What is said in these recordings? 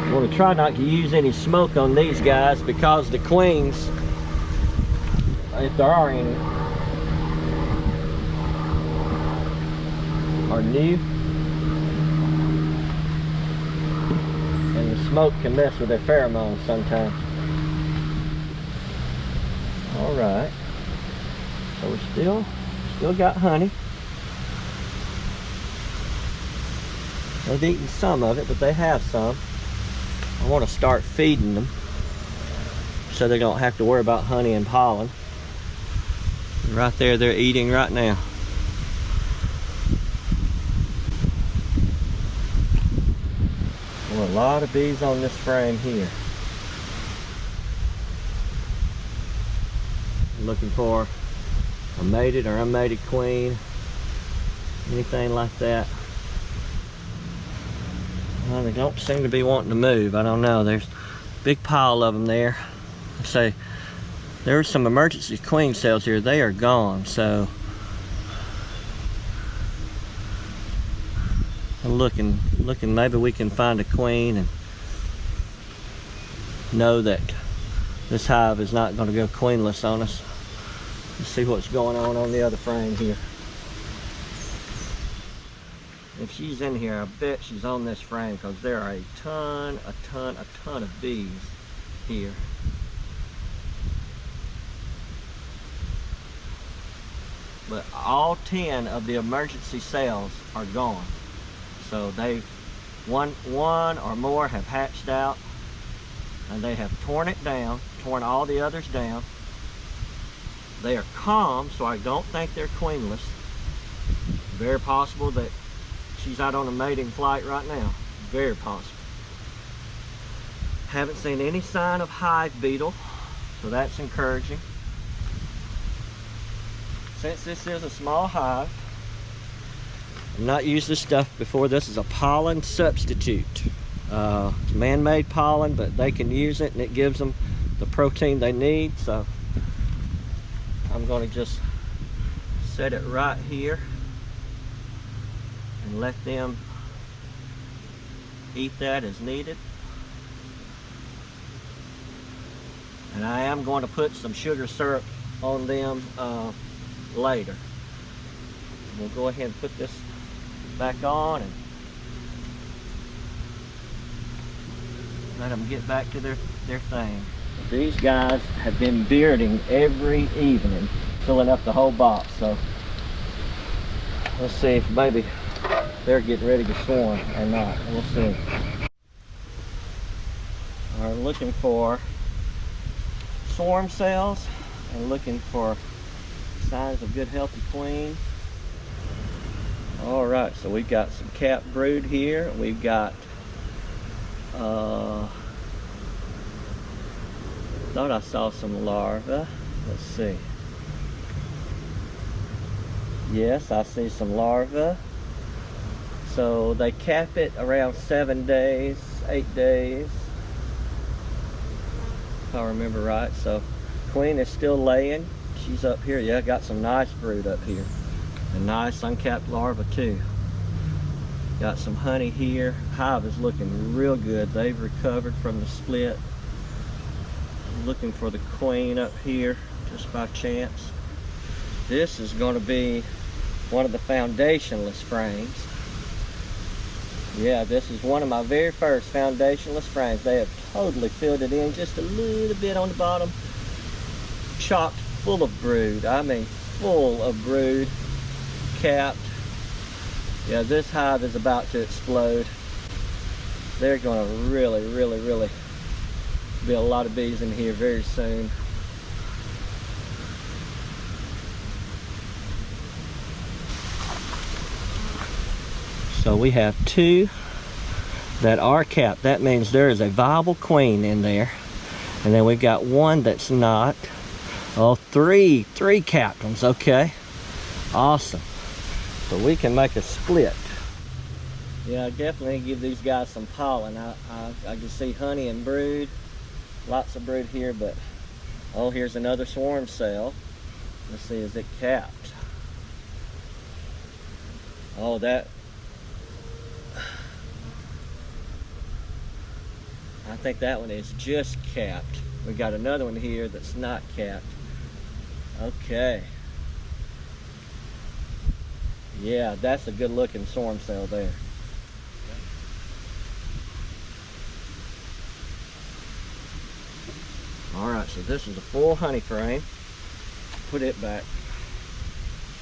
I want to try not to use any smoke on these guys because the queens, if there are any, are new, and the smoke can mess with their pheromones sometimes. All right, so we're still got honey. They've eaten some of it, but they have some. I want to start feeding them so they don't have to worry about honey and pollen. And right there, they're eating right now. Well, a lot of bees on this frame here. Looking for a mated or unmated queen, anything like that. Well, they don't seem to be wanting to move. I don't know. There's a big pile of them there. I say there's some emergency queen cells here. They are gone. So I'm looking. Maybe we can find a queen and know that this hive is not going to go queenless on us. Let's see what's going on the other frame here. If she's in here, I bet she's on this frame because there are a ton of bees here. But all 10 of the emergency cells are gone. So one or more have hatched out, and they have torn it down, torn all the others down. They are calm, so I don't think they're queenless. Very possible that she's out on a mating flight right now. Very possible. Haven't seen any sign of hive beetle, so that's encouraging. Since this is a small hive, I've not used this stuff before. This is a pollen substitute. It's man-made pollen, but they can use it and it gives them the protein they need. So I'm going to just set it right here and let them eat that as needed. And I am going to put some sugar syrup on them later. We'll go ahead and put this back on and let them get back to their thing. These guys have been bearding every evening, filling up the whole box. So let's see if maybe they're getting ready to swarm or not. We'll see. We're looking for swarm cells and looking for signs of good healthy queen. All right, so we've got some capped brood here. We've got thought I saw some larvae. Let's see. Yes, I see some larvae. So they cap it around 7 days, 8 days, if I remember right. So queen is still laying. She's up here. Yeah, got some nice brood up here. A nice uncapped larva too. Got some honey here. Hive is looking real good. They've recovered from the split. Looking for the queen up here just by chance. This is going to be one of the foundationless frames. Yeah, this is one of my very first foundationless frames. They have totally filled it in just a little bit on the bottom. Chocked full of brood. I mean, full of brood. Capped. Yeah, this hive is about to explode. They're going to really be a lot of bees in here very soon. So we have 2 that are capped. That means there is a viable queen in there. And then we've got 1 that's not. Oh, 3 capped ones. Okay, awesome. So we can make a split. Yeah, I definitely give these guys some pollen. I can see honey and brood. Lots of brood here, but oh, here's another swarm cell. Let's see, is it capped? Oh, I think that one is just capped. We got another one here that's not capped. Okay. Yeah, that's a good looking swarm cell there. All right, so this is a full honey frame. Put it back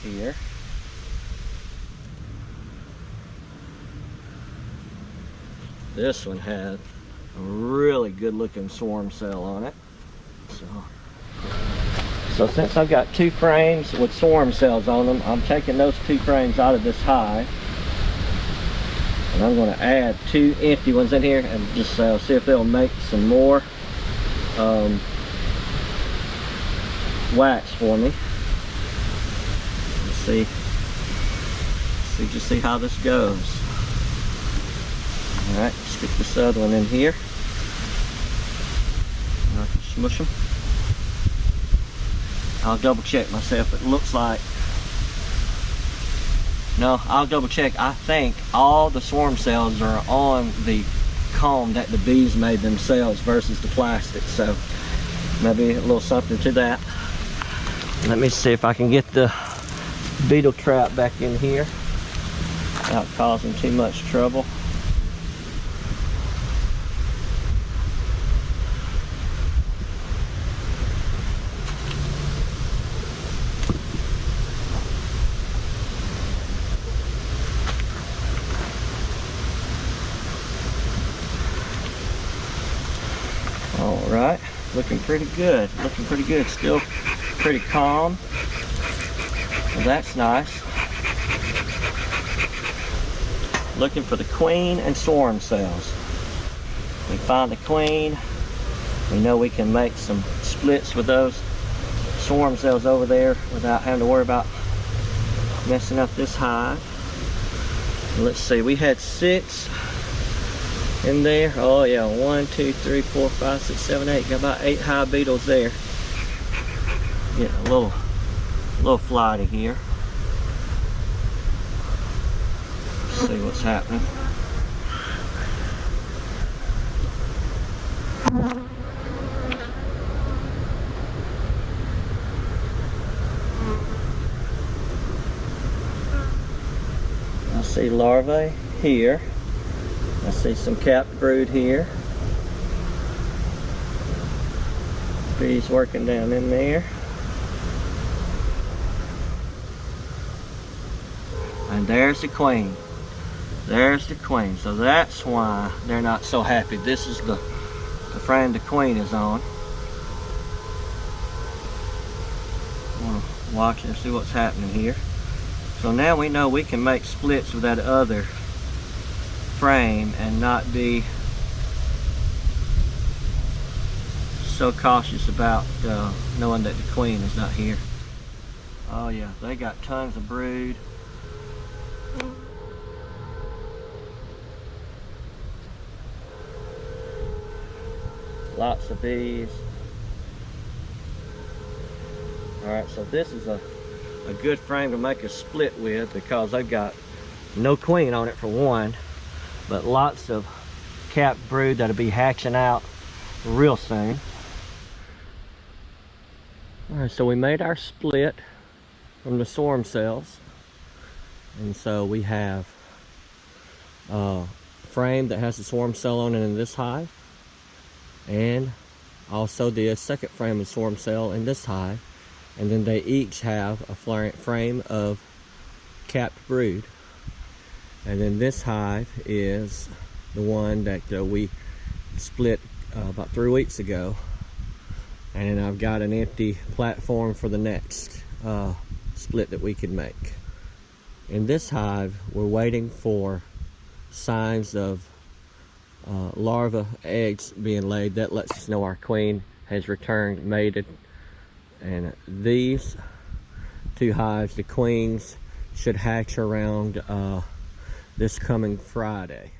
here. This one had a really good looking swarm cell on it. So since I've got 2 frames with swarm cells on them, I'm taking those 2 frames out of this hive. And I'm going to add 2 empty ones in here and just see if they'll make some more wax for me. Let's see how this goes. All right, stick this other one in here. I can smush them. I'll double check myself. It looks like, no, I'll double check. I think all the swarm cells are on the comb that the bees made themselves versus the plastic. So maybe a little something to that. Let me see if I can get the beetle trap back in here without causing too much trouble. All right, looking pretty good. Looking pretty good. Still pretty calm. Well, that's nice. Looking for the queen and swarm cells. We find the queen. We know we can make some splits with those swarm cells over there without having to worry about messing up this hive. Let's see, we had 6 in there. Oh yeah, 1, 2, 3, 4, 5, 6, 7, 8. Got about 8 hive beetles there. Getting a little flighty here. Let's see what's happening. I see larvae here. I see some capped brood here. Bees working down in there. And there's the queen. There's the queen. So that's why they're not so happy. This is the frame the queen is on. I want to watch and see what's happening here. So now we know we can make splits with that other frame and not be so cautious about knowing that the queen is not here. Oh yeah, they got tons of brood. Lots of bees. Alright, so this is a good frame to make a split with because they've got no queen on it for one, but lots of capped brood that'll be hatching out real soon. Alright, so we made our split from the swarm cells. And so we have a frame that has the swarm cell on it in this hive. And also the second frame of swarm cell in this hive. And then they each have a frame of capped brood. And then this hive is the one that we split about 3 weeks ago. And then I've got an empty platform for the next split that we can make. In this hive, we're waiting for signs of larva eggs being laid. That lets us know our queen has returned, mated. And these 2 hives, the queens, should hatch around this coming Friday.